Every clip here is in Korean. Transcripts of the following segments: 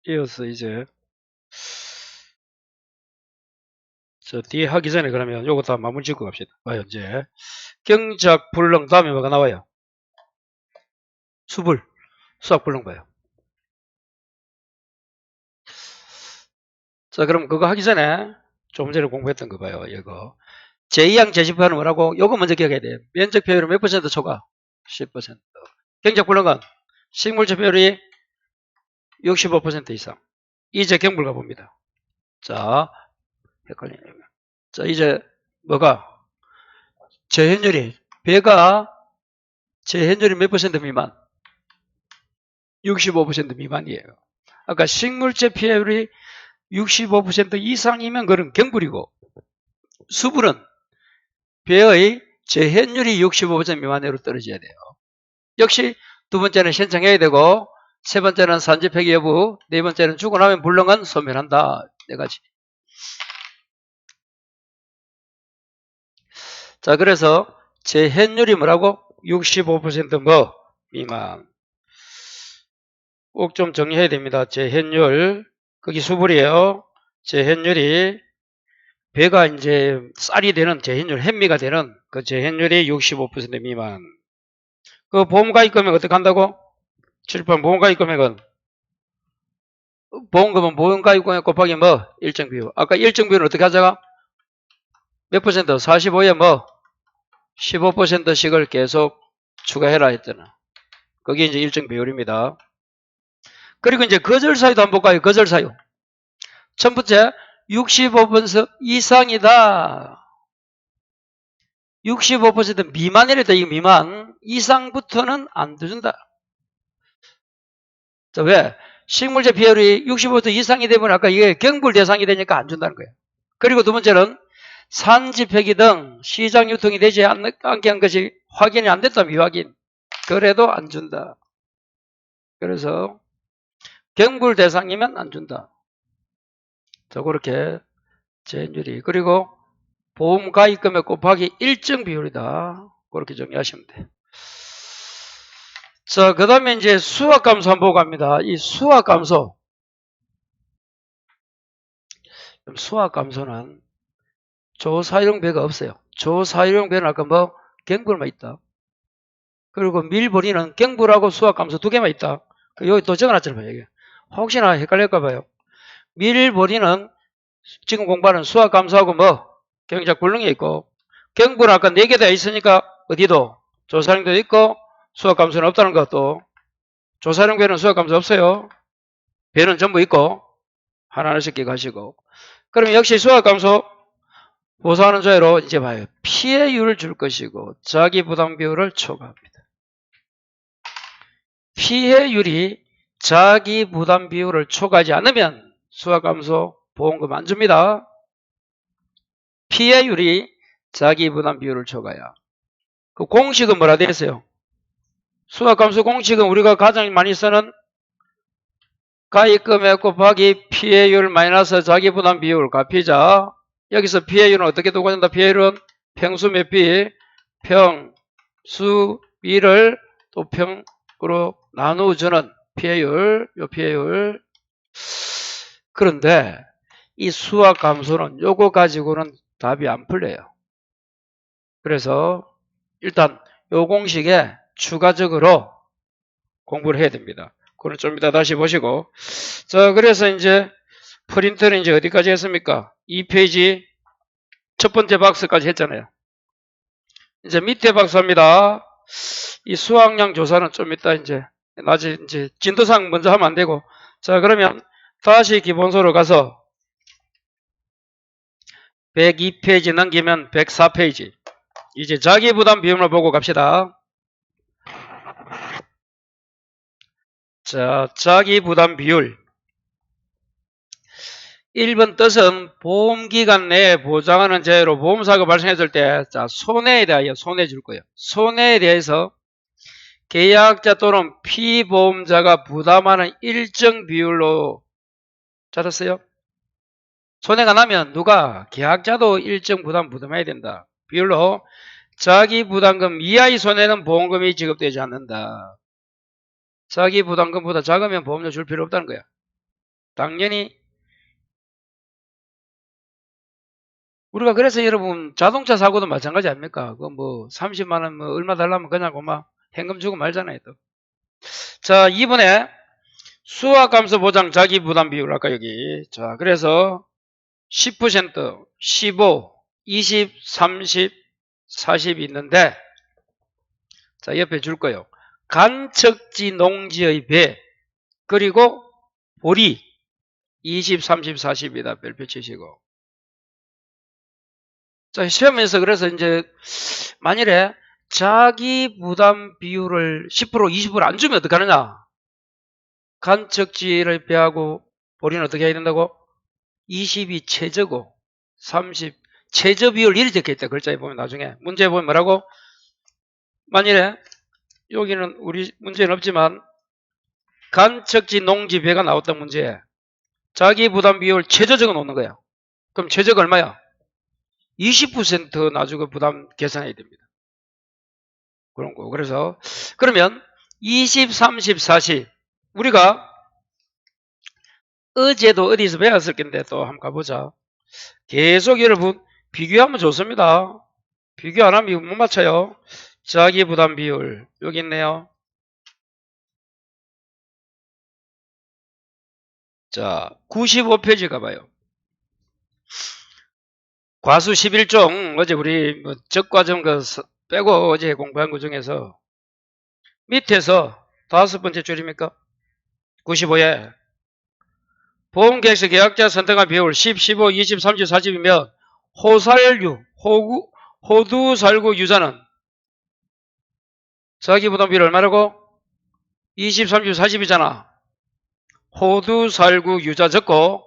이어서 이제 뒤에 하기 전에 그러면 요거 다 마무리 짓고 갑시다. 봐요, 이제. 경작 불능 다음에 뭐가 나와요? 수불. 수학 불능 봐요. 자, 그럼 그거 하기 전에 조금 전에 공부했던 거 봐요, 이거. 제2항 제10항은 뭐라고? 요거 먼저 기억해야 돼요. 면적 배율은 몇 퍼센트 초과? 10%. 경작 불능은 식물질 배율이 65% 이상. 이제 경불 가봅니다. 자, 헷갈리네요. 자, 이제 뭐가? 제현율이, 배가 제현율이 몇 퍼센트 미만? 65% 미만이에요. 아까 식물질 피해율이 65% 이상이면 그건 경불이고, 수불은 배의 제현율이 65% 미만으로 떨어져야 돼요. 역시 두 번째는 신청해야 되고, 세 번째는 산지폐기 여부, 네 번째는 주고 나면 불능은 소멸한다. 네 가지. 자, 그래서 제현율이 뭐라고? 65% 뭐? 미만. 꼭 좀 정리해야 됩니다. 제현율. 거기 수불이에요. 제현율이 배가 이제 쌀이 되는 제현율, 현미가 되는 그 제현율이 65% 미만. 그 보험가입 금액 어떻게 한다고? 7번 보험가입 금액은 보험금은 보험가입 금액 곱하기 뭐? 일정 비율. 아까 일정 비율은 어떻게 하자가? 몇 퍼센트? 45에 뭐? 15%씩을 계속 추가해라 했잖아. 그게 이제 일정 비율입니다. 그리고 이제 거절 사유도 한번 볼까요? 거절 사유. 첫 번째, 65% 이상이다. 65% 미만이래다. 이거 미만. 이상부터는 안 준다. 자, 왜? 식물제 비율이 65% 이상이 되면 아까 이게 경불 대상이 되니까 안 준다는 거예요. 그리고 두 번째는 산지 폐기 등 시장 유통이 되지 않게 한 것이 확인이 안 됐다. 미확인. 그래도 안 준다. 그래서 경불 대상이면 안 준다. 자, 그렇게 제한율이. 그리고 보험 가입 금액 곱하기 일정 비율이다. 그렇게 정리하시면 돼요. 자, 그 다음에 이제 수학감소 한번 보고 갑니다. 이 수학감소. 수학감소는 조사용 배가 없어요. 조사용 배는 아까 뭐 경불만 있다. 그리고 밀보리는 경불하고 수학감소 두 개만 있다. 여기 또 적어놨잖아요. 이게. 혹시나 헷갈릴까봐요. 밀보리는 지금 공부하는 수학감소하고 뭐 경작 불능이 있고, 경불은 아까 4개 다 있으니까 어디도 조사용도 있고 수학감소는 없다는 것도. 조사용 배는 수학감소 없어요. 배는 전부 있고 하나씩 기억하시고. 그러면 역시 수학감소 보상하는 조회로 이제 봐요. 피해율을 줄 것이고 자기 부담 비율을 초과합니다. 피해율이 자기 부담 비율을 초과하지 않으면 수학감소 보험금 안 줍니다. 피해율이 자기 부담 비율을 초과야. 그 공식은 뭐라 되어 있어요? 수학감소 공식은 우리가 가장 많이 쓰는 가입금액 곱하기 피해율 마이너스 자기 부담 비율 값이자. 여기서 피해율은 어떻게 두고 간다? 피해율은 평수 몇 비, 평수비를 또 평으로 나누어주는 피해율, 요 피해율. 그런데 이 수학 감소는 요거 가지고는 답이 안 풀려요. 그래서 일단 요 공식에 추가적으로 공부를 해야 됩니다. 그건 좀 이따 다시 보시고. 자, 그래서 이제 프린트는 이제 어디까지 했습니까? 2페이지 첫 번째 박스까지 했잖아요. 이제 밑에 박스입니다. 이 수학량 조사는 좀 이따 이제 낮에 이제 진도상 먼저 하면 안 되고. 자, 그러면 다시 기본서로 가서 102페이지 넘기면 104페이지. 이제 자기 부담 비율을 보고 갑시다. 자, 자기 부담 비율. 1번 뜻은 보험기간 내에 보장하는 재해로 보험사고가 발생했을 때, 자, 손해에 대하여 손해 줄 거예요. 손해에 대해서 계약자 또는 피보험자가 부담하는 일정 비율로 찾았어요. 손해가 나면 누가? 계약자도 일정 부담해야 된다. 비율로 자기 부담금 이하의 손해는 보험금이 지급되지 않는다. 자기 부담금보다 작으면 보험료 줄 필요 없다는 거야. 당연히 우리가 그래서 여러분 자동차 사고도 마찬가지 아닙니까? 그 뭐 30만 원 뭐 얼마 달라면 그냥 고마 현금 주고 말잖아요. 또. 자, 이번에 수학감소 보장 자기 부담 비율 아까 여기. 자, 그래서 10%, 15, 20, 30, 40 있는데 자, 옆에 줄 거요. 간척지 농지의 배 그리고 보리 20, 30, 40이다. 별표 치시고. 자, 시험에서 그래서 이제 만일에 자기 부담 비율을 10%, 20% 안 주면 어떡하느냐? 간척지를 배하고 보리는 어떻게 해야 된다고? 20이 최저고 30 최저 비율 이렇게 적혀있다. 글자에 보면 나중에 문제에 보면 뭐라고? 만일에 여기는 우리 문제는 없지만 간척지 농지 배가 나왔던 문제에 자기 부담 비율 최저 적어 놓는 거야. 그럼 최저가 얼마야? 20% 나주고 부담 계산해야 됩니다. 그런 거. 그래서 그러면 20, 30, 40 우리가 어제도 어디서 배웠을 건데 또 한번 가보자. 계속 여러분 비교하면 좋습니다. 비교 안 하면 이거 못 맞춰요. 자기 부담 비율 여기 있네요. 자, 95페이지 가봐요. 과수 11종 어제 우리 뭐 적과정 그 빼고 어제 공부한 것 중에서 밑에서 5번째 줄입니까? 95에 보험계약서 계약자 선택한 비율 10, 15, 20, 30, 40이면 호살유, 호두, 살구, 유자는 자기 부담 비율 얼마라고? 20, 30, 40이잖아. 호두, 살구, 유자 적고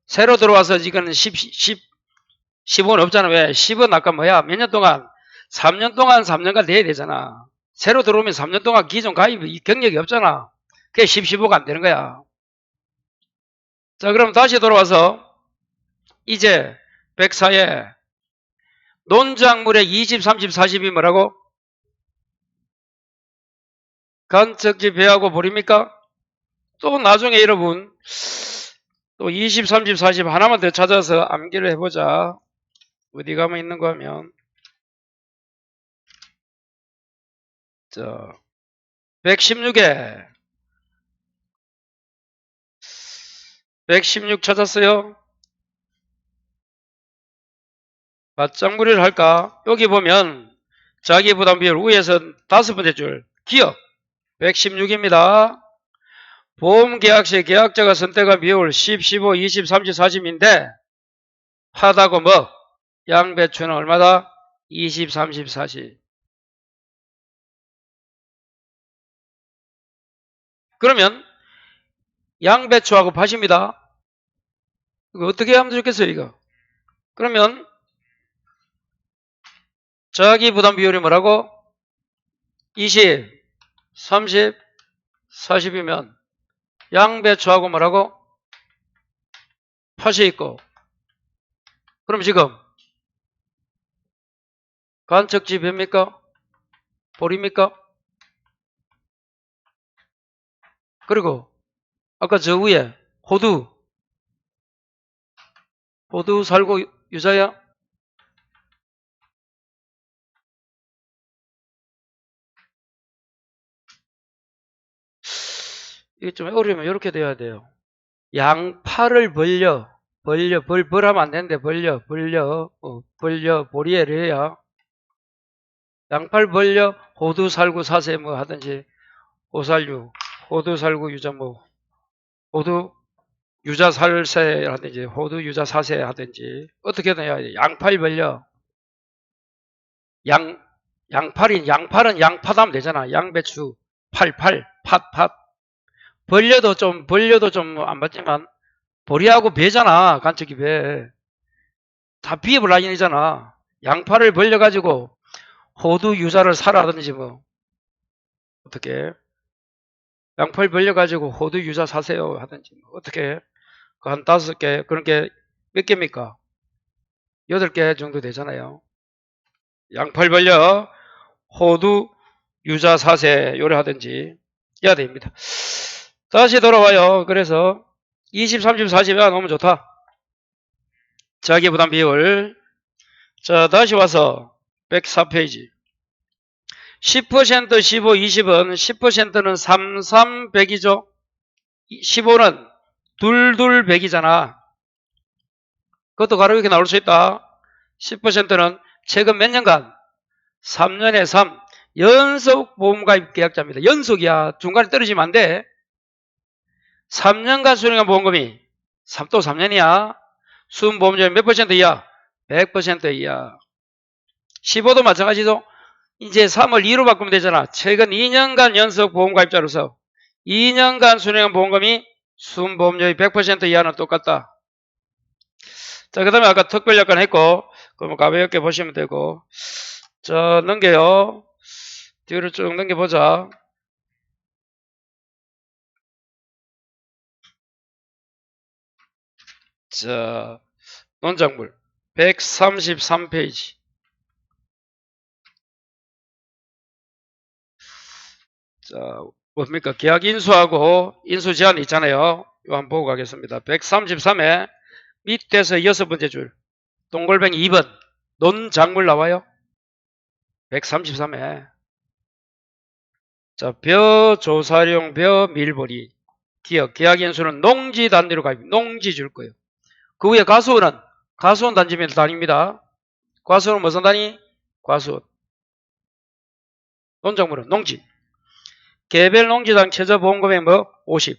새로 들어와서 이거는 10은 없잖아. 왜? 10은 아까 뭐야? 몇 년 동안? 3년 동안 3년간 내야 되잖아. 새로 들어오면 3년 동안 기존 가입 경력이 없잖아. 그게 10, 15가 안 되는 거야. 자, 그럼 다시 돌아와서 이제 104에 논작물의 20, 30, 40이 뭐라고? 간척지 배하고 보립니까? 또 나중에 여러분 또 20, 30, 40 하나만 더 찾아서 암기를 해보자. 어디 가면 있는 거 하면 자 116에 116 찾았어요? 맞장구리를 할까? 여기 보면 자기 부담 비율 위에서 5번째 줄 기업 116입니다. 보험계약시 계약자가 선택한 비율 10, 15, 20, 30, 40인데 하다고 뭐? 양배추는 얼마다? 20, 30, 40. 그러면 양배추하고 팥입니다. 이거 어떻게 하면 좋겠어요, 이거? 그러면 자기 부담 비율이 뭐라고? 20, 30, 40이면 양배추하고 뭐라고? 팥이 있고. 그럼 지금 간척지 배입니까? 보리입니까? 그리고 아까 저 위에 호두 살고 유자야? 이게 좀 어려우면 이렇게 돼야 돼요. 양파를 벌려 벌하면 안 되는데 벌려 보리에를 해야 양파를 벌려 호두 살구 사세 뭐 하든지 호살유 호두 살구 유자 뭐 호두 유자 살세 하든지 호두 유자 사세 하든지 어떻게든 해야 돼. 양파를 벌려 양팔은 양파도 하면 되잖아. 양배추 팥 벌려도 좀 안 받지만 보리하고 배잖아. 간척이 배. 다 비읍을 라인이잖아. 양파를 벌려가지고 호두 유자를 사라든지 뭐 어떻게 양파를 벌려가지고 호두 유자 사세요 하든지 뭐 어떻게 그 한 5개 그런 게 몇 개입니까? 8개 정도 되잖아요. 양팔 벌려 호두 유자 사세 요리하든지 해야 됩니다. 다시 돌아와요. 그래서 20, 30, 40이 너무 좋다. 자기부담 비율. 자, 다시 와서 104페이지. 10%, 15, 20은 10%는 3, 3, 100이죠. 15는 2, 2, 100이잖아. 그것도 가로 이렇게 나올 수 있다. 10%는 최근 몇 년간 3년에 3 연속 보험가입 계약자입니다. 연속이야. 중간에 떨어지면 안 돼. 3년간 수령한 보험금이 또 3년이야. 수보험료의 몇 퍼센트 이하? 100% 이하. 15도 마찬가지죠. 이제 3을 2로 바꾸면 되잖아. 최근 2년간 연속 보험가입자로서 2년간 수령한 보험금이 수보험료의 100% 이하는 똑같다. 자, 그 다음에 아까 특별약관 했고, 그럼 가볍게 보시면 되고. 자, 넘겨요. 뒤로 쭉 넘겨보자. 자, 논작물 133페이지. 자, 뭡니까? 계약 인수하고 인수 제한 있잖아요. 이거 한번 보고 가겠습니다. 133에 밑에서 6번째 줄 동글뱅이 2번 논작물 나와요. 133에 자, 벼 조사용 벼 밀보리 기억 계약 인수는 농지 단위로 가입 농지 줄 거예요. 그 위에 가수원 단지면 단위입니다. 과수원은 무슨 단위? 과수원. 논작물은 농지. 개별 농지당 최저 보험금액 50.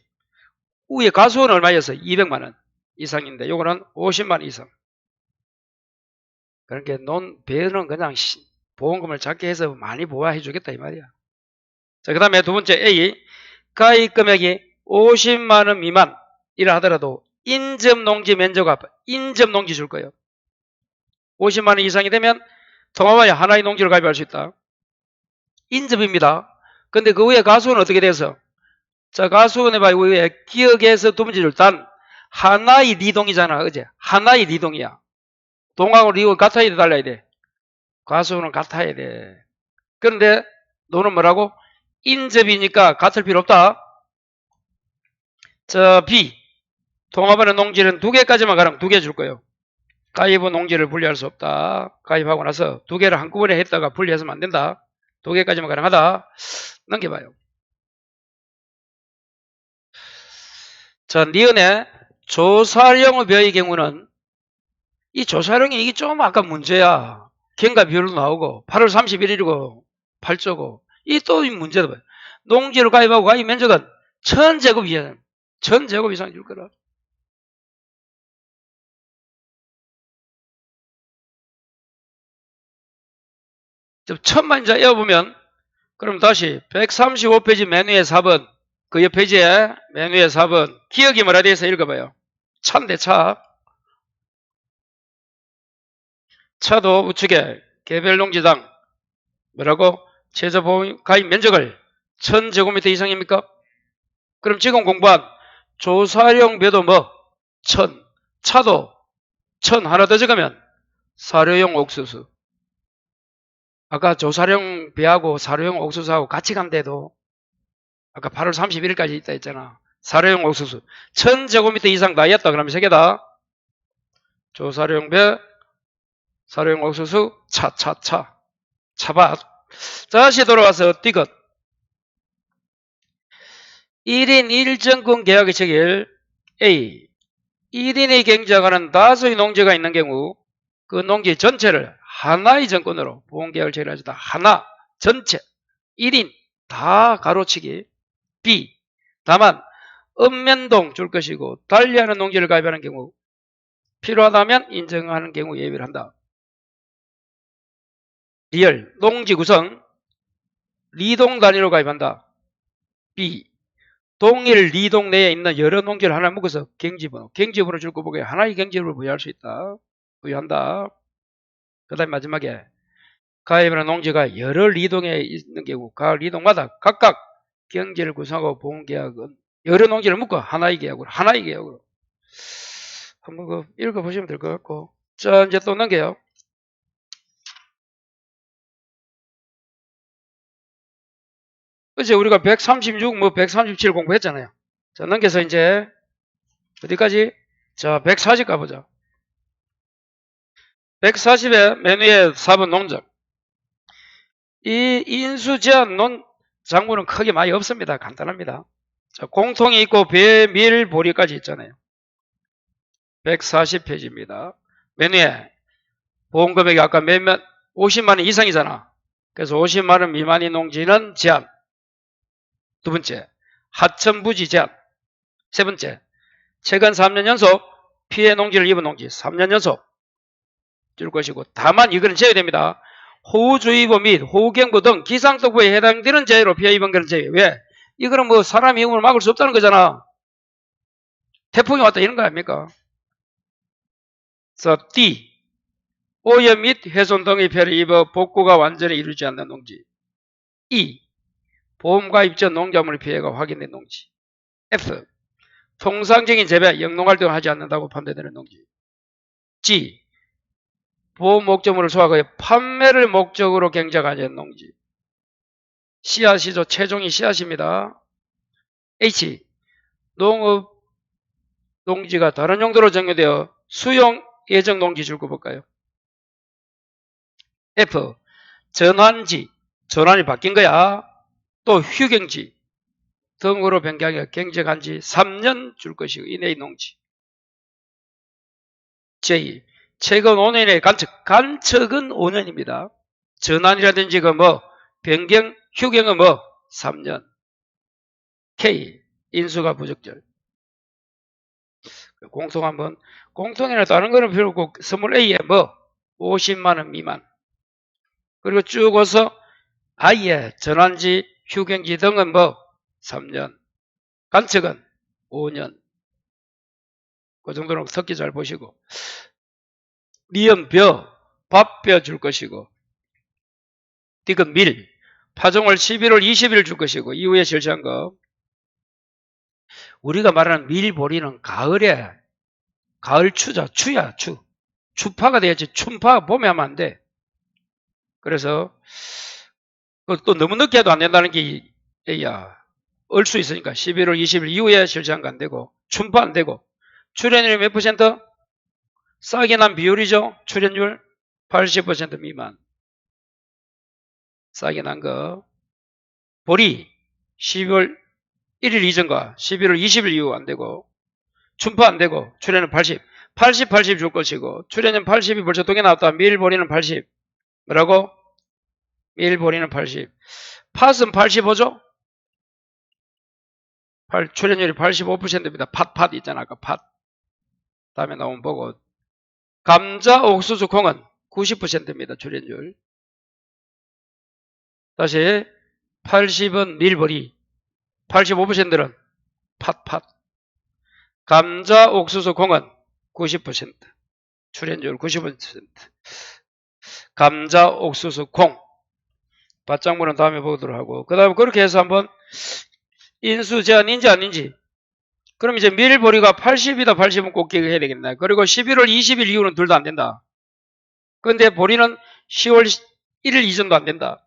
위에 가수원은 얼마였어? 200만원 이상인데 요거는 50만원 이상. 그러니까 배는 그냥 보험금을 작게 해서 많이 보호해 주겠다 이 말이야. 자, 그 다음에 두 번째 A. 가입 금액이 50만원 미만이라 하더라도 인접농지 면적 인접농지 줄 거예요. 50만원 이상이 되면 통합하여 하나의 농지를 가입할 수 있다. 인접입니다. 근데 그 위에 가수원은 어떻게 돼서? 자, 가수원에 봐요. 위에 기억에서 두 번째 줄 단 하나의 리동이잖아. 그제? 하나의 리동이야. 동하고 리가 같아야 돼, 달라야 돼? 가수원은 같아야 돼. 그런데 너는 뭐라고? 인접이니까 같을 필요 없다. 자, B. 통합하는 농지는 2개까지만 가면 2개 줄 거예요. 가입은 농지를 분리할 수 없다. 가입하고 나서 2개를 한꺼번에 했다가 분리해서는 안 된다. 2개까지만 가능하다. 넘겨봐요. 자, 니은의 조사령의 벼의 경우는 이 조사령이 이게 좀 아까 문제야. 경과 비율도 나오고 8월 31일이고 8조고 이 또 문제다. 농지를 가입하고 가입 면적은 1000제곱 이상 1000제곱 이상 줄 거라. 좀 1000만 자 에어보면 그럼 다시 135페이지 맨 위에 4번 그 옆 페이지에 맨 위에 4번 기억이 뭐라 돼서 읽어봐요. 차인데 차. 차도 우측에 개별 농지당 뭐라고? 최저 보험 가입 면적을 1000제곱미터 이상입니까? 그럼 지금 공부한 조사용 벼도 1000 차도 1000 하나 더 적으면 사료용 옥수수. 아까 조사용 벼하고 사료용 옥수수하고 같이 간대도 아까 8월 31일까지 있다 했잖아. 사료용 옥수수 1000제곱미터 이상 나이였다. 그러면 세 개다. 조사용 벼 사료용 옥수수 차밭. 다시 돌아와서 띠것 1인 1정권 계약의 체결 A. 1인의 경작하는 다수의 농지가 있는 경우 그 농지 전체를 하나의 정권으로 보험계약을 체결하였다. 하나 전체 1인 다 가로치기. B. 다만 읍면동 줄 것이고 달리하는 농지를 가입하는 경우 필요하다면 인정하는 경우 예외를 한다. 리얼 농지 구성 리동 단위로 가입한다. B. 동일 리동 내에 있는 여러 농지를 하나 묶어서 경지번호 줄 거 보게 하나의 경지번호를 부여할 수 있다. 부여한다. 그 다음에 마지막에 가입하는 농지가 여러 리동에 있는 경우 각 리동마다 각각 경지를 구성하고 보험계약은 여러 농지를 묶어 하나의 계약으로 한번 읽어보시면 될 것 같고. 자, 이제 또 넘겨요. 어제 우리가 136, 137 공부했잖아요. 자, 넘겨서 이제, 어디까지? 자, 140 가보자. 140에 맨 위에 4번 농작. 이 인수 제한 장부는 크게 많이 없습니다. 간단합니다. 자, 공통이 있고 배밀 보리까지 있잖아요. 140페이지입니다. 맨 위에 보험 금액이 아까 몇몇 50만 원 이상이잖아. 그래서 50만 원 미만의 농지는 제한. 두 번째, 하천 부지 제한. 세 번째, 최근 3년 연속 피해 농지를 입은 농지 3년 연속 줄 것이고, 다만 이거는 제외됩니다. 호우주의보 및 호우경보 등 기상특보에 해당되는 재해로 피해 입은 것은 제외. 왜? 이거는 뭐 사람 이용을 막을 수 없다는 거잖아. 태풍이 왔다 이런 거 아닙니까? 그래서 D, 오염 및 훼손 등의 피해를 입어 복구가 완전히 이루지 않는 농지. E, 보험가입 전 농작물 피해가 확인된 농지. F, 통상적인 재배, 영농활동을 하지 않는다고 판단되는 농지. G, 보험 목적물을 소화하여 판매를 목적으로 경작하지 않는 농지. 씨앗이죠. 최종이 씨앗입니다. H, 농업 농지가 다른 용도로 정리되어 수용 예정 농지 줄 거 볼까요? F, 전환지, 전환이 바뀐 거야. 또 휴경지 등으로 변경하여 경작한 지 3년 줄 것이고 이내의 농지. J, 최근 5년의 간척은 5년입니다. 전환이라든지 변경, 휴경은 3년. K, 인수가 부적절. 공통 한번, 공통이나 다른 거는 필요 없고, 선물 A에 50만 원 미만. 그리고 쭉 와서 I에 전환지, 휴경지 등은 3년. 간척은 5년. 그 정도는 섞기 잘 보시고. 니은 밥벼 줄 것이고. 디귿 밀, 파종을 11월 20일 줄 것이고, 이후에 실시한 거. 우리가 말하는 밀보리는 가을에, 가을 추야, 추. 추파가 돼야지, 춘파 봄에 하면 안 돼. 그래서, 또 너무 늦게 해도 안 된다는 게, 얼 수 있으니까 11월 20일 이후에 실시한 거 안 되고, 춘파 안 되고, 출연율이 몇 %? 싸게 난 비율이죠. 출연율 80% 미만. 싸게 난 거. 보리 12월 1일 이전과 11월 20일 이후 안 되고, 춘파 안 되고, 출연은 80. 80 줄 것이고, 출연은 80이 벌써 두 개 나왔다. 밀보리는 80. 뭐라고? 밀보리는 80. 팥은 85죠? 출연율이 85%입니다. 팥 있잖아. 아까 팥. 다음에 나오면 보고. 감자, 옥수수, 콩은 90%입니다. 출연율. 다시 80은 밀보리, 85%는 팥. 감자, 옥수수, 콩은 90%. 출연율 90%. 감자, 옥수수, 콩. 밭작물은 다음에 보도록 하고. 그 다음에 그렇게 해서 한번 인수 제한인지 아닌지. 그럼 이제 밀보리가 80이다 80은 꼭 기억해야 되겠네. 그리고 11월 20일 이후는 둘 다 안 된다. 근데 보리는 10월 1일 이전도 안 된다.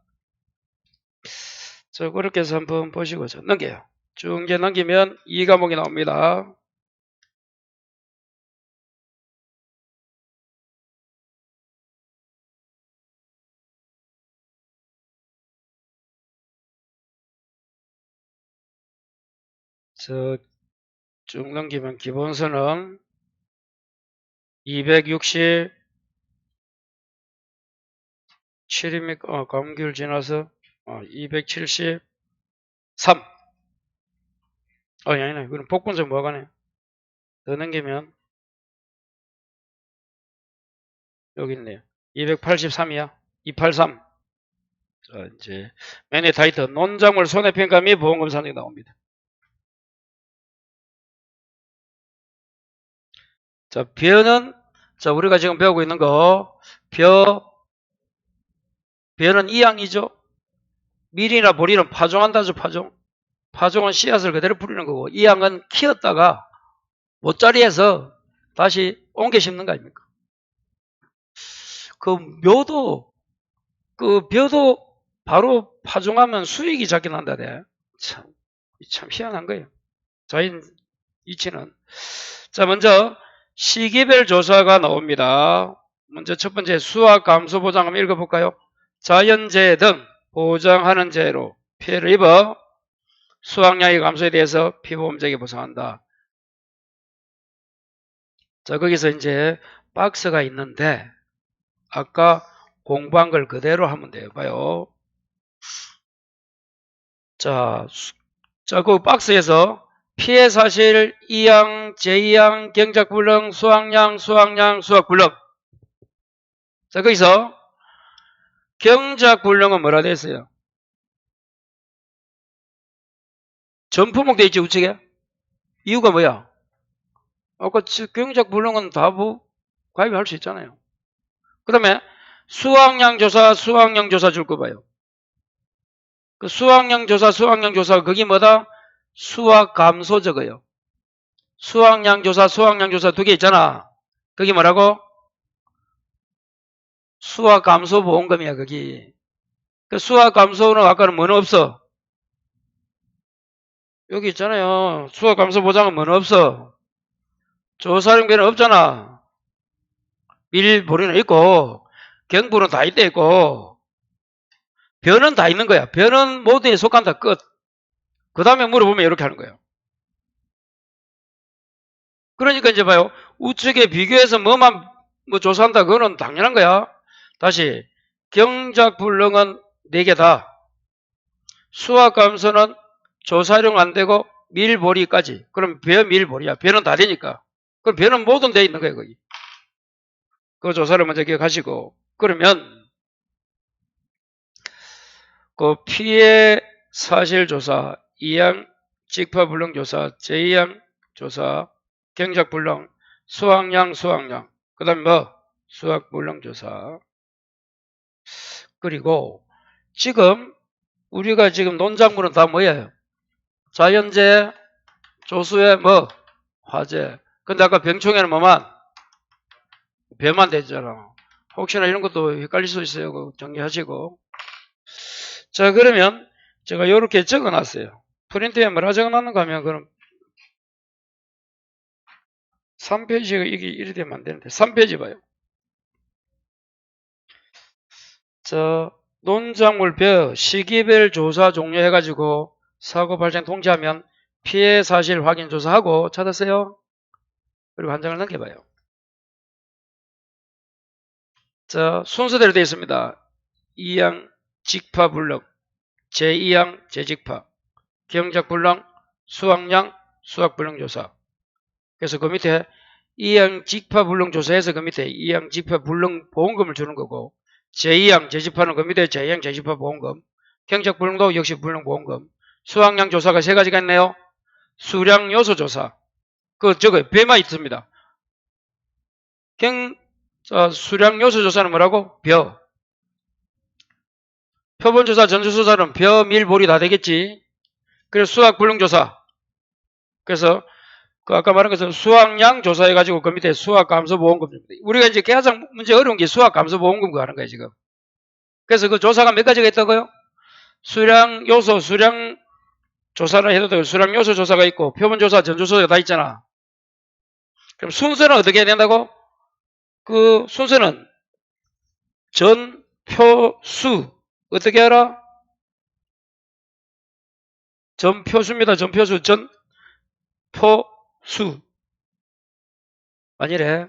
자, 그렇게 해서 한번 보시고 넘겨요. 쭉 이제 넘기면 2과목이 나옵니다. 쭉 넘기면 기본서는 267입니까? 감귤 지나서 273. 아니네. 이거는 복분서 뭐가네. 더 넘기면 여기 있네요. 283이야. 283. 자, 이제 맨의 타이틀 논작물 손해평가 및 보험검사 등이 나옵니다. 자, 벼는 우리가 지금 배우고 있는 거 벼는 이양이죠. 밀이나 보리는 파종한다죠. 파종은 씨앗을 그대로 뿌리는 거고, 이양은 키웠다가 모짜리에서 다시 옮겨 심는 거 아닙니까? 벼도 바로 파종하면 수익이 작게 난다대. 참 희한한 거예요. 자연 이치는. 자, 먼저 시기별 조사가 나옵니다. 먼저 첫 번째 수확 감소 보장 한번 읽어볼까요? 자연재해 등 보장하는 재해로 피해를 입어 수확량의 감소에 대해서 피보험자에게 보상한다. 자, 거기서 이제 박스가 있는데 아까 공부한 걸 그대로 하면 돼요. 봐요. 자, 그 박스에서 피해 사실 2항, 제2항, 경작불능, 수확량, 수확불능. 자, 거기서 경작불능은 뭐라 돼 있어요? 전품목 돼 있지, 우측에? 이유가 뭐야? 아까 경작불능은 다 가입할 수 있잖아요. 그 다음에 수확량 조사 줄 거 봐요. 그 수확량 조사, 거기 뭐다? 수확 감소 적어요. 수확량 조사 두 개 있잖아. 거기 뭐라고? 수확 감소 보험금이야, 거기. 그 수확 감소는 아까는 뭐는 없어? 여기 있잖아요. 수확 감소 보장은 뭐는 없어? 조사령비는 없잖아. 밀보리는 있고, 경부는 다 있대 있고, 변은 다 있는 거야. 변은 모두에 속한다, 끝. 그 다음에 물어보면 이렇게 하는 거예요. 그러니까 이제 봐요. 우측에 비교해서 뭐만 조사한다, 그거는 당연한 거야. 다시, 경작불능은 4개다. 수확 감소는 조사령 안 되고 밀보리까지. 그럼 밀보리야. 변은 다 되니까. 그럼 변은 모든 돼 있는 거예요, 거기. 그 조사를 먼저 기억하시고. 그러면 그 피해 사실 조사, 2항 직파불능 조사, 제2항 조사, 경작불능, 수확량. 그 다음에 수확불능 조사. 그리고 지금 우리가 지금 논작물은 다 뭐예요? 자연재해, 조수해, 화재. 근데 아까 병충해는 배만 되잖아. 혹시나 이런 것도 헷갈릴 수 있어요. 그거 정리하시고. 자, 그러면 제가 이렇게 적어놨어요. 프린트에 뭐라 적어놨는가 하면 그럼 3페이지가 이게 이리 되면 안 되는데 3페이지 봐요. 자, 논작물별 시기별 조사 종료 해가지고 사고 발생 통지하면 피해 사실 확인 조사하고 찾았어요. 그리고 한 장을 넘겨봐요. 자, 순서대로 되어 있습니다. 2항 직파불능, 제2항 재직파, 경작불능, 수확량, 수확불능 조사. 그래서 그 밑에 2항 직파불능 조사에서 그 밑에 2항 직파불능 보험금을 주는 거고, 제2항 재직파는 그 밑에 제2항 재직파 보험금, 경작불능도 역시 불능 보험금, 수확량 조사가 3가지가 있네요. 수량 요소 조사. 저거 배만 있습니다. 수량 요소 조사는 뭐라고? 표본 조사, 전수 조사는 밀보리 다 되겠지. 그래서 수확 불능 조사. 그래서 아까 말한 것처럼 수확량 조사해가지고 그 밑에 수확 감소 보험금입니다. 우리가 이제 가장 문제 어려운 게 수확 감소 보험금 하는 거예요, 지금. 그래서 그 조사가 몇 가지가 있다고요? 수량 요소, 수량 조사를 해도 되고 수량 요소 조사가 있고 표본 조사, 전수 조사가 다 있잖아. 그럼 순서는 어떻게 해야 된다고? 그 순서는 전표수. 어떻게 알아? 전표수입니다. 전표수. 전표수. 아니래.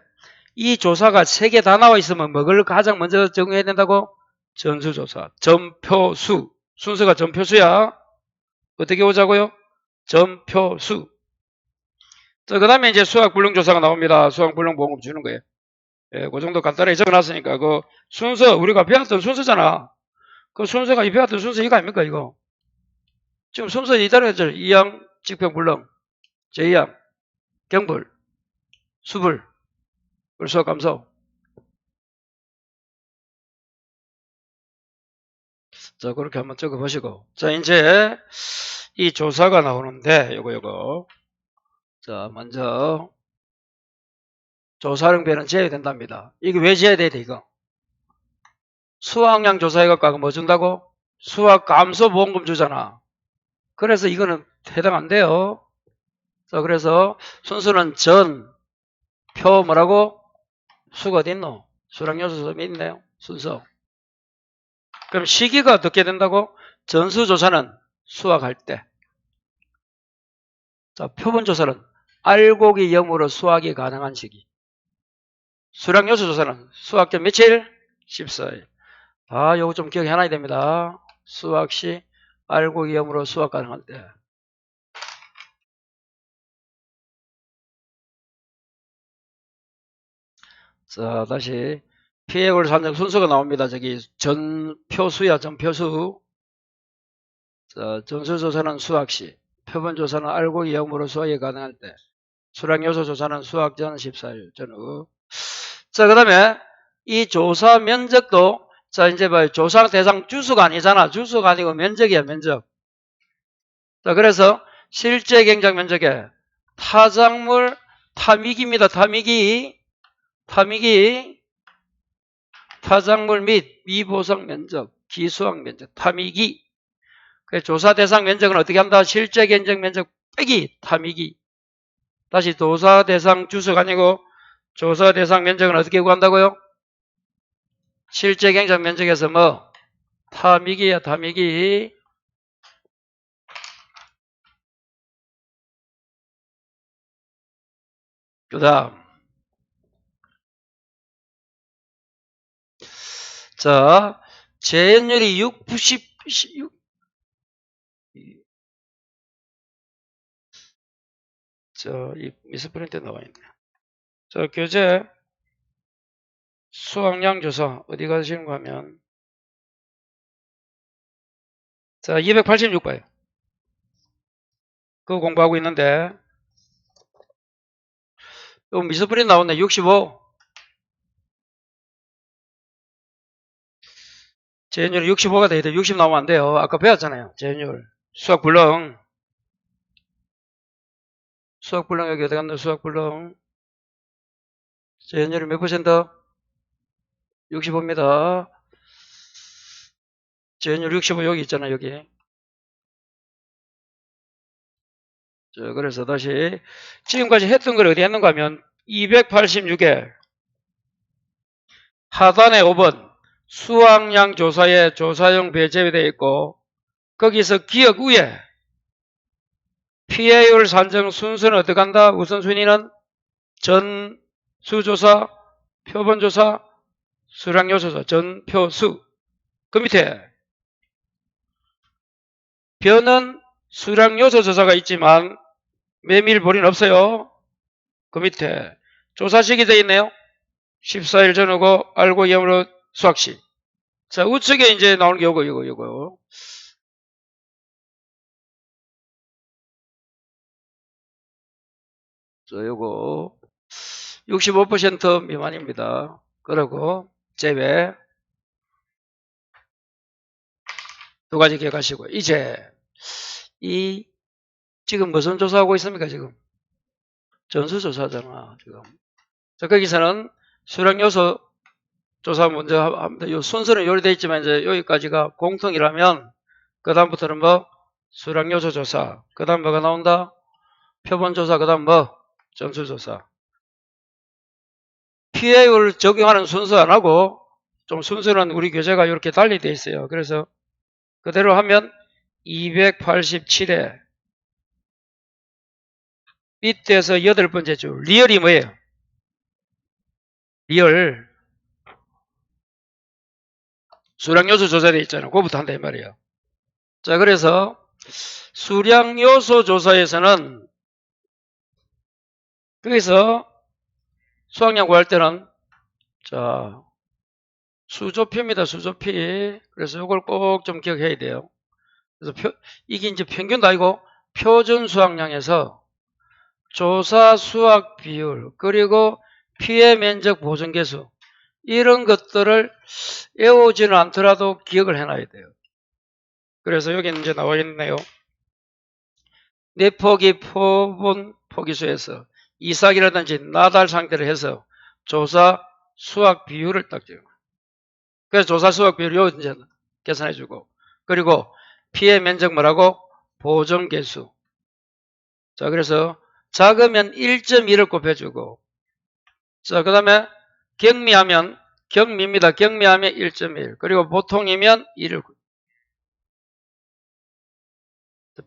이 조사가 3개 다 나와 있으면 뭐를 가장 먼저 정해야 된다고? 전수조사. 전표수. 순서가 전표수야. 어떻게 오자고요? 전표수. 자, 그 다음에 이제 수학불능조사가 나옵니다. 수학불능보험금 주는 거예요. 예, 그 정도 간단하게 적어놨으니까 그 순서 우리가 배웠던 순서잖아. 그 순서가 이 배웠던 순서 이거 아닙니까 이거? 지금 순서 이대로 했죠. 2항 직평불능, 제2항 경불, 수불, 불수학 감소. 자, 그렇게 한번 적어보시고. 자, 이제 이 조사가 나오는데 요거. 자, 먼저 조사령배는 재야 된답니다. 이게 왜 재야 돼, 이거? 수확량 조사해갖고 뭐 준다고? 수학 감소 보험금 주잖아. 그래서 이거는 해당 안 돼요. 자, 그래서 순수는 전, 표 뭐라고? 수가 어디 있노? 수량 요소 있네요. 순서. 그럼 시기가 어떻게 된다고? 전수조사는 수학할 때. 자, 표본조사는 알고기 0으로 수학이 가능한 시기. 수량 요소 조사는 수학적 며칠? 14일. 아, 요거 좀 기억해놔야 됩니다. 수학시 알고기 0으로 수학 가능할 때. 자, 다시 PA율 산정 순서가 나옵니다. 저기 전표수야, 전표수. 자, 전수조사는 수학시, 표본조사는 알고기 0으로 수학이 가능할 때, 수량요소 조사는 수학 전 14일 전후. 자, 그 다음에 이 조사 면적도, 자, 이제 봐요. 조사 대상 주수가 아니잖아. 주수가 아니고 면적이야, 면적. 자, 그래서 실제 경작 면적에 타작물 타미기입니다. 타미기. 타작물 및 미보성 면적, 기수학 면적, 타미기. 조사 대상 면적은 어떻게 한다? 실제 견적 면적 빼기 타미기. 다시 조사 대상 주수가 아니고 조사 대상 면적은 어떻게 구한다고요? 실제 경작 면적에서 뭐? 타미기야, 타미기. 그 다음. 자, 재현율이 66, 이 미스프린트에 나와 있네. 자, 교재 수학량 조사 어디 가시는가 하면 자, 286봐요. 그거 공부하고 있는데 또 미스프린트 나오네. 65. 재현율이 65가 돼야 돼. 60 나오면 안 돼요. 아까 배웠잖아요. 재현율. 수학 불능. 수학 불능 여기 어디 갔나? 수학 불능. 재현율이 몇 퍼센트? 65입니다. 재현율 65 여기 있잖아, 여기. 자, 그래서 다시 지금까지 했던 걸 어디 했는가 하면 286에 하단에 5번 수학량 조사에 조사용 배제되어 있고 거기서 기억 위에 PA율 산정 순서는 어떻게 한다? 우선순위는 전수조사, 표본조사, 수량요소조사, 전표수. 그 밑에 변은 수량요소 조사가 있지만 메밀볼이는 없어요. 그 밑에 조사식이 되어 있네요. 14일 전후고 알고 영으로 수학시. 자, 우측에 이제 나오는 게 요거. 자, 요거 65% 미만입니다. 그리고 제외 두 가지 기억하시고 이제 이 지금 무슨 조사하고 있습니까? 지금 전수조사잖아. 지금. 자, 거기서는 수량요소 조사 먼저 합니다. 이 순서는 요리되어 있지만 이제 여기까지가 공통이라면 그 다음부터는 뭐 수량요소 조사. 그 다음 뭐가 나온다? 표본조사. 그 다음 뭐 전수조사. PA율 적용하는 순서 안 하고 좀 순서는 우리 교재가 이렇게 달리 되어 있어요. 그래서 그대로 하면 287에 밑에서 8번째 줄. 리얼이 뭐예요? 리얼. 수량요소 조사되어 있잖아요. 그거부터 한다 이 말이에요. 자, 그래서 수량요소 조사에서는 거기서 수학량 구할 때는 자 수조표입니다. 수조피. 그래서 이걸 꼭 좀 기억해야 돼요. 그래서 이게 이제 평균도 아니고 표준 수학량에서 조사 수학 비율 그리고 피해 면적 보존 개수 이런 것들을 외우지는 않더라도 기억을 해놔야 돼요. 그래서 여기 이제 나와 있네요. 내포기 표본 포기수에서 이삭이라든지 나달 상태를 해서 조사 수학 비율을 딱 적어. 그래서 조사 수학 비율을 이제 계산해주고 그리고 피해 면적 뭐라고? 보정계수. 자, 그래서 작으면 1.1을 곱해주고, 자, 그 다음에 경미하면, 경미입니다. 경미하면 1.1. 그리고 보통이면 1을.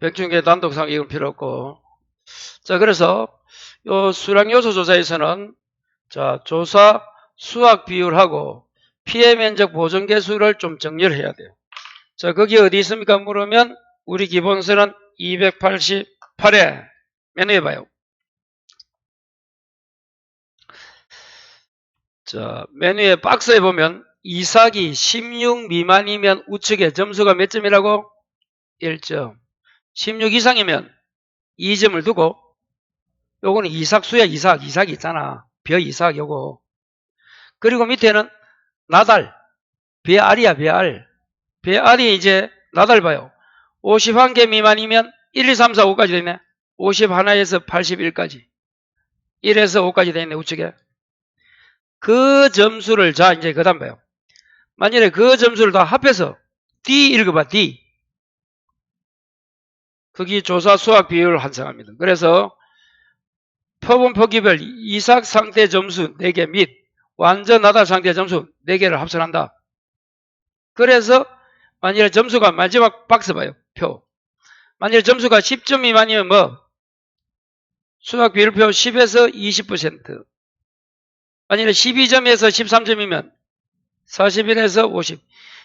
백중계 단독상 이건 필요 없고. 자, 그래서 요 수량요소 조사에서는 자, 조사 수확 비율하고 피해 면적 보정 계수를 좀 정리를 해야 돼요. 자, 거기 어디 있습니까? 물으면 우리 기본서는 288회 메뉴에 봐요. 자, 메뉴의 박스에 보면 이삭이 16 미만이면 우측에 점수가 몇 점이라고? 1점. 16 이상이면 2점을 두고, 요거는 이삭수야. 이삭 있잖아. 벼 이삭 요거. 그리고 밑에는 나달, 배알이야. 배알이 이제 나달 봐요. 51개 미만이면 1, 2, 3, 4, 5까지 되네. 51에서 81까지. 1에서 5까지 되네, 우측에. 그 점수를, 자, 이제 그 다음 봐요. 만약에 그 점수를 다 합해서 D 읽어봐, D. 거기 조사 수학 비율을 환산합니다. 그래서 표본 표기별 이삭 상태 점수 4개 및 완전 나달 상태 점수 4개를 합산한다. 그래서 만약에 점수가 마지막 박스 봐요. 표. 만약에 점수가 10점 미만이면 뭐? 수학 비율표 10에서 20%. 만약에 12점에서 13점이면 41에서 50.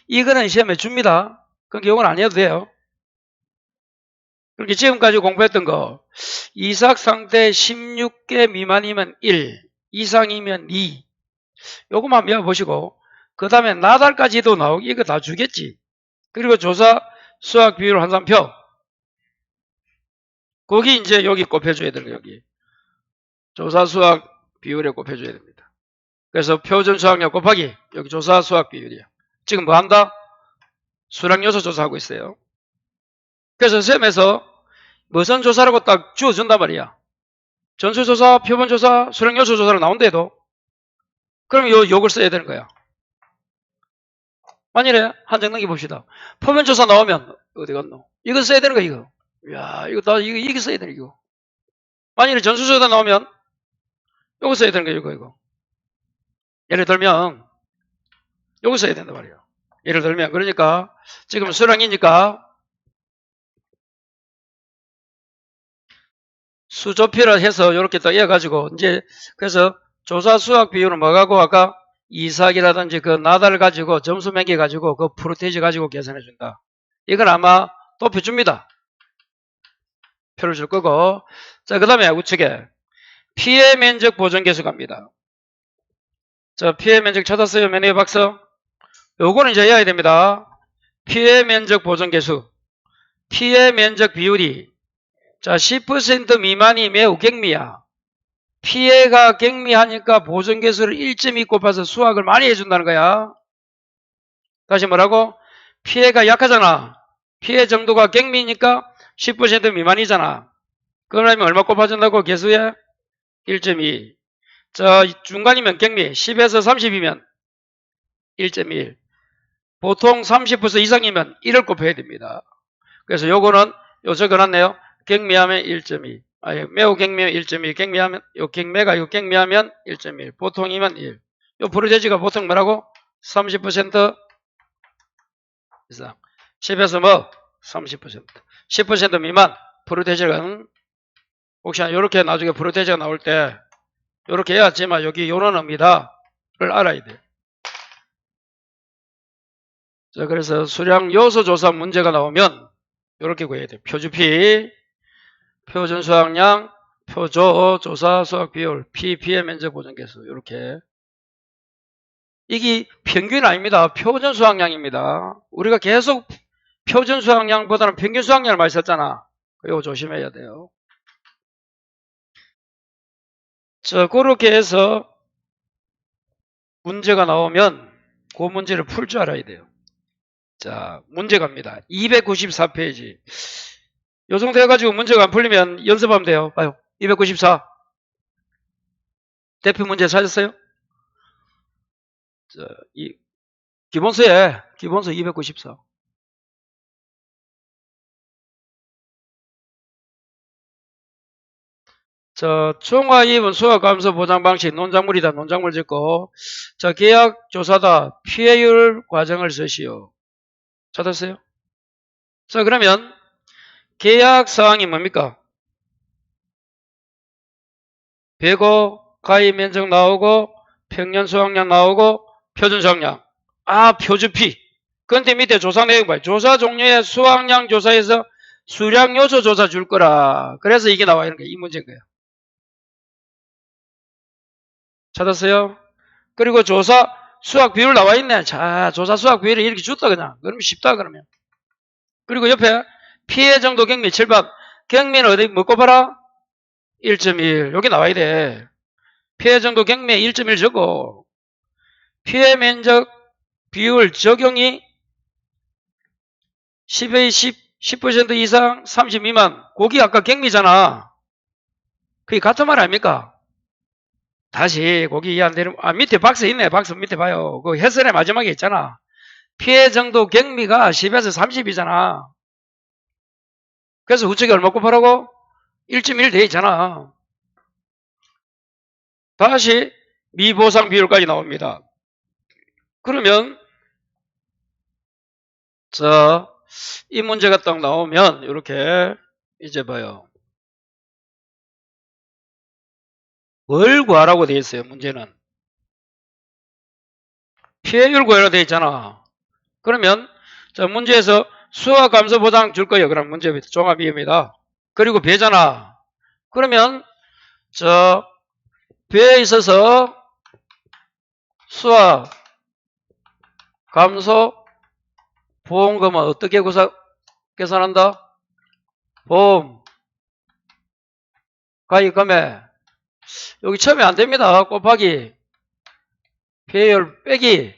이거는 시험에 줍니다. 그러니까 이건 안 해도 돼요. 그렇게 지금까지 공부했던 거 이삭 상태 16개 미만이면 1, 이상이면 2. 요것만 외워보시고 그 다음에 나달까지도 나오고 이거 다 주겠지. 그리고 조사 수학 비율 환산표. 거기 이제 여기 곱해줘야 되는 거예요. 여기 조사 수학 비율에 곱해줘야 됩니다. 그래서 표준 수학량 곱하기 여기 조사 수학 비율이야. 지금 뭐 한다? 수량 요소 조사하고 있어요. 그래서 시험에서 무슨 조사라고 딱 주어준단 말이야. 전수조사, 표본조사, 수량 요소 조사로 나온대도 그럼 요걸 써야 되는 거야. 만일에 한정 넘겨봅시다. 표본조사 나오면 어디 갔노? 이거 써야 되는 거야. 이거. 이야, 이거 써야 되는 이거. 만일에 전수조사 나오면 요거 써야 되는 거야. 이거. 예를 들면 요거 써야 된단 말이야. 예를 들면 그러니까 지금 수량이니까 수조피를 해서 이렇게 딱 이어가지고 이제 그래서 조사 수학 비율은 뭐가고 아까 이삭이라든지 그 나달 가지고 점수 매겨 가지고 그 프로테이지 가지고 계산해 준다. 이건 아마 높여줍니다. 표를 줄 거고. 자, 그 다음에 우측에 피해 면적 보정 계수 갑니다. 자, 피해 면적 찾았어요? 메뉴 박스. 요거는 이제 해야 됩니다. 피해 면적 보정 계수. 피해 면적 비율이 자, 10% 미만이 매우 경미야. 피해가 경미하니까 보정계수를 1.2 곱해서 수학을 많이 해준다는 거야. 다시 뭐라고? 피해가 약하잖아. 피해 정도가 경미니까 10% 미만이잖아. 그러면 얼마 곱해준다고? 계수에 1.2. 자, 중간이면 경미 10에서 30이면 1.1. 보통 30% 이상이면 1을 곱해야 됩니다. 그래서 요거는 요 적어놨네요. 경미하면 1.2. 아니, 매우 경미하면 1.2. 경미하면, 경매가 이거 경미하면 1.1. 보통이면 1. 요 프로테이지가 보통 뭐라고? 30% 이상. 10에서 뭐? 30%. 10% 미만 프로테이지가 혹시나 요렇게 나중에 프로테이지가 나올 때 요렇게 해야지만 여기 요런 의미다를 알아야 돼. 자, 그래서 수량 요소 조사 문제가 나오면 요렇게 구해야 돼. 표주피, 표준 수확량, 표조, 조사 수확 비율, 피해 면적 보정 계수 이렇게. 이게 평균 아닙니다. 표준 수확량입니다. 우리가 계속 표준 수확량보다는 평균 수확량을 많이 썼잖아. 이거 조심해야 돼요. 자, 그렇게 해서 문제가 나오면 그 문제를 풀 줄 알아야 돼요. 자, 문제 갑니다. 294페이지. 요 정도 해가지고 문제가 안 풀리면 연습하면 돼요. 봐요. 294. 대표 문제 찾았어요? 자, 기본서 294. 총합은 수학감소 보장 방식, 논작물이다. 논작물 짓고, 계약 조사다. 피해율 과정을 쓰시오. 찾았어요? 그러면, 계약 사항이 뭡니까? 배고, 가입 면적 나오고, 평년 수확량 나오고, 표준 수확량. 표준피. 근데 밑에 조사 내용 봐요. 조사 종류의 수확량 조사에서 수량 요소 조사 줄 거라. 그래서 이게 나와 있는 거예요. 이 문제인 거예요. 찾았어요? 그리고 조사 수확 비율 나와 있네. 자, 조사 수확 비율을 이렇게 줬다 그냥. 그러면 쉽다 그러면. 그리고 옆에 피해 정도 경미 7번. 경미는 어디 뭐 꼽아라? 1.1. 여기 나와야 돼. 피해 정도 경미에 1.1 적고 피해 면적 비율 적용이 10의 10% 이상 30 미만. 거기 아까 경미잖아. 그게 같은 말 아닙니까? 다시 거기 이해 안 되는 밑에 박스 있네. 박스 밑에 봐요. 그 해설의 마지막에 있잖아. 피해 정도 경미가 10에서 30이잖아. 그래서 우측에 얼마 곱하라고? 1.1 돼 있잖아. 다시 미보상 비율까지 나옵니다. 그러면 이 문제가 딱 나오면 이렇게 이제 봐요. 뭘 구하라고 돼 있어요. 문제는 피해율 구하라고 돼 있잖아. 그러면 문제에서 수학 감소 보장 줄 거예요. 그럼 문제 종합이입니다. 그리고 배잖아. 그러면 배에 있어서 수학 감소 보험금은 어떻게 계산한다? 보험 가입 금액 여기 처음에 안 됩니다. 곱하기 배율 빼기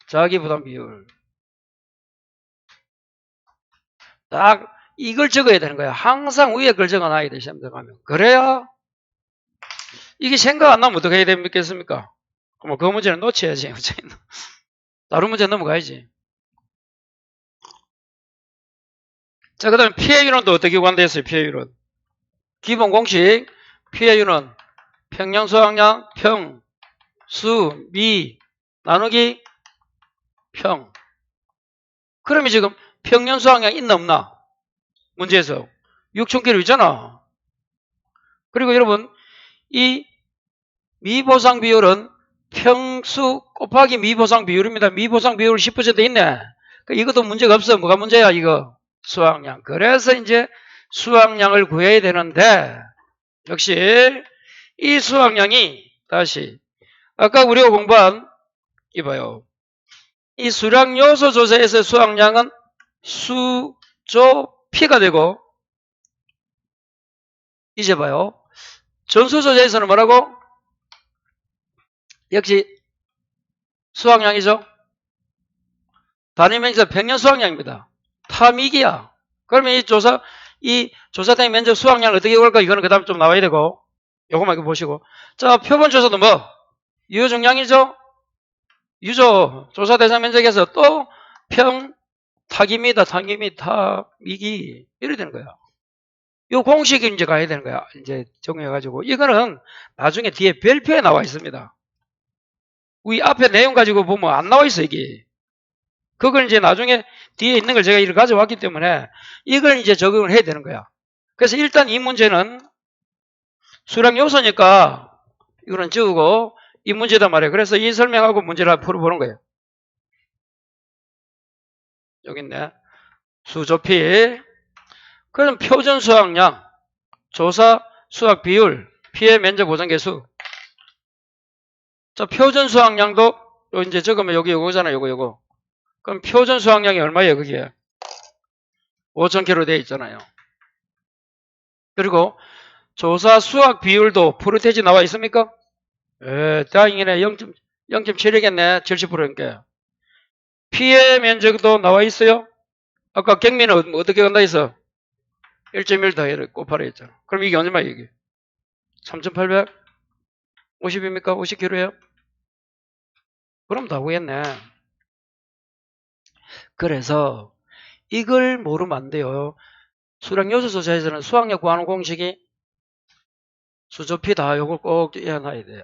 자기 부담 비율. 딱 이걸 적어야 되는 거야. 항상 위에 걸 적어놔야 돼. 시험 들어가면. 그래야 이게 생각 안 나면 어떻게 해야 되겠습니까? 그럼 그 문제는 놓쳐야지. 다른 문제 넘어가야지. 자, 그 다음에 피해율은 또 어떻게 구한다했어요? 피해율은 기본 공식 피해율은 평년 수확량 평 수 미 나누기 평. 그러면 지금 평년 수확량 있나 없나? 문제에서 6,000kg 있잖아. 그리고 여러분 이 미보상 비율은 평수 곱하기 미보상 비율입니다. 미보상 비율 10% 있네. 이것도 문제가 없어. 뭐가 문제야 이거? 수확량. 그래서 이제 수확량을 구해야 되는데 역시 이 수확량이 다시 아까 우리가 공부한 이봐요. 이 수량 요소 조사에서 수확량은 수조피가 되고 이제 봐요. 전수 조사에서는 뭐라고? 역시 수확량이죠. 단위 면적 평년 수확량입니다. 타미기야. 그러면 이 조사된 면적 수확량을 어떻게 구할까? 이거는 그 다음에 좀 나와야 되고 요거만 보시고 자 표본 조사도 뭐 유효중량이죠. 유조 조사 대상 면적에서 또 평 타기입니다. 타기미 타미기 이래 되는 거야. 요 공식이 이제 가야 되는 거야. 이제 정해가지고 이거는 나중에 뒤에 별표에 나와 있습니다. 위 앞에 내용 가지고 보면 안 나와 있어 이게. 그걸 이제 나중에 뒤에 있는 걸 제가 이렇게 가져왔기 때문에 이걸 이제 적용을 해야 되는 거야. 그래서 일단 이 문제는 수량 요소니까 이거는 지우고 이 문제단 말이에요. 그래서 이 설명하고 문제를 풀어보는 거예요. 여기 있네. 수조피. 그럼 표준 수확량, 조사 수확 비율, 피해 면적 보장 개수. 자, 표준 수확량도 이제 적으면 여기 요거잖아. 요거. 그럼 표준 수확량이 얼마예요? 그게 5,000kg 되어 있잖아요. 그리고 조사 수확 비율도 프로테지 나와 있습니까? 다행이네. 0.7이겠네. 70%니까. 피해 면적도 나와 있어요. 아까 경미는 어떻게 간다 했어? 1.1 더해를 곱하라 했잖아. 그럼 이게 얼마야 이게? 3,850입니까? 50kg예요? 그럼 다 구했네. 그래서 이걸 모르면 안 돼요. 수량 요소 조사에서는 수확량 구하는 공식이 수조피 다 요걸 꼭 해놔야 돼요.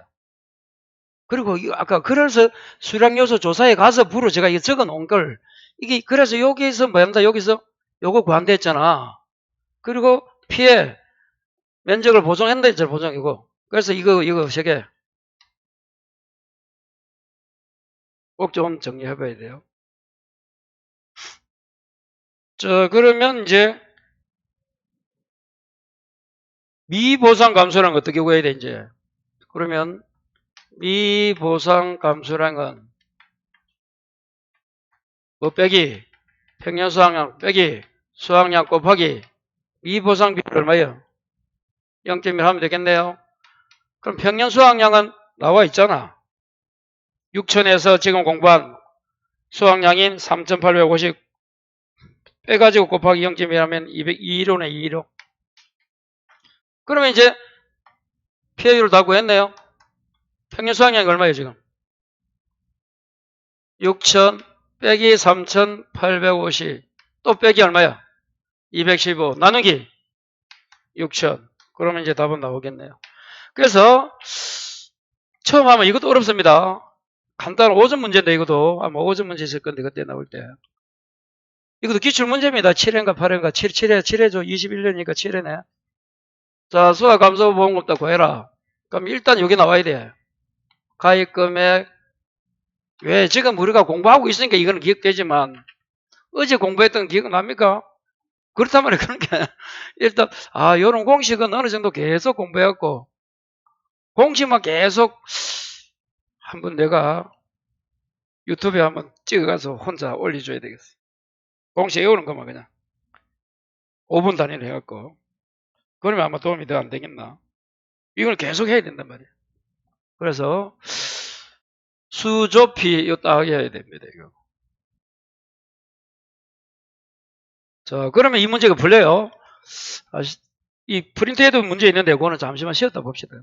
그리고 아까 그래서 수량요소 조사에 가서 부로 제가 이거 적어 놓은 걸 이게 그래서 여기서 뭐 한다 여기서 요거 구한댔잖아. 그리고 피해 면적을 보정한다 했잖아. 보정이고. 그래서 이거 저게 꼭 좀 정리해 봐야 돼요. 자, 그러면 이제 미보상 감소라는 거 어떻게 구해야 돼 이제. 그러면 미보상 감소라는 건 뭐 빼기 평년 수확량 빼기 수확량 곱하기 미보상 비율 얼마예요? 0.1 하면 되겠네요. 그럼 평년 수확량은 나와 있잖아. 6천에서 지금 공부한 수확량인 3,850 빼가지고 곱하기 0.1 하면 20215네 215. 그러면 이제 피해율을 다 구했네요. 평년 수확량이 얼마예요 지금? 6천 빼기 3,850 또 빼기 얼마야? 215 나누기 6천. 그러면 이제 답은 나오겠네요. 그래서 처음 하면 이것도 어렵습니다. 간단한 5점 문제인데 이것도 아마 5점 문제 있을 건데 그때 나올 때. 이것도 기출문제입니다. 7회인가 8회인가 7회죠. 21년이니까 7회네. 자, 수학 감소 보험금도 구해라. 그럼 일단 여기 나와야 돼. 가입금액. 왜 지금 우리가 공부하고 있으니까 이거는 기억되지만 어제 공부했던 기억 납니까? 그렇다면 그런 게 일단 요런 공식은 어느 정도 계속 공부해갖고 공식만 계속 한번 내가 유튜브에 한번 찍어가서 혼자 올려줘야 되겠어. 공식 외우는 것만 그냥 5분 단위로 해갖고 그러면 아마 도움이 더 안 되겠나. 이걸 계속 해야 된단 말이에요. 그래서 수조피 이거 딱 해야 됩니다. 이거. 자, 그러면 이 문제가 풀려요. 이 프린트에도 문제 있는데 그거는 잠시만 쉬었다 봅시다.